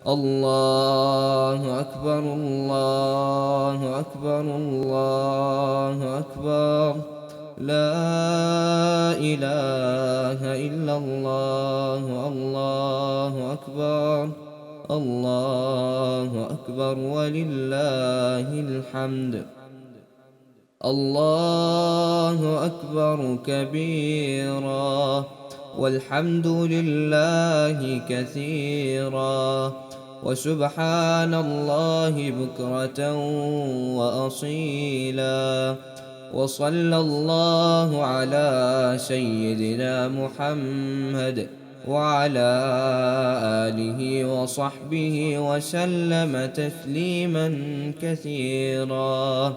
الله أكبر الله أكبر الله أكبر. لا إله إلا الله. الله أكبر الله أكبر ولله الحمد. الله أكبر كبيرا والحمد لله كثيرا وسبحان الله بكرة وأصيلا. وصلى الله على سيدنا محمد وعلى آله وصحبه وسلم تسليما كثيرا.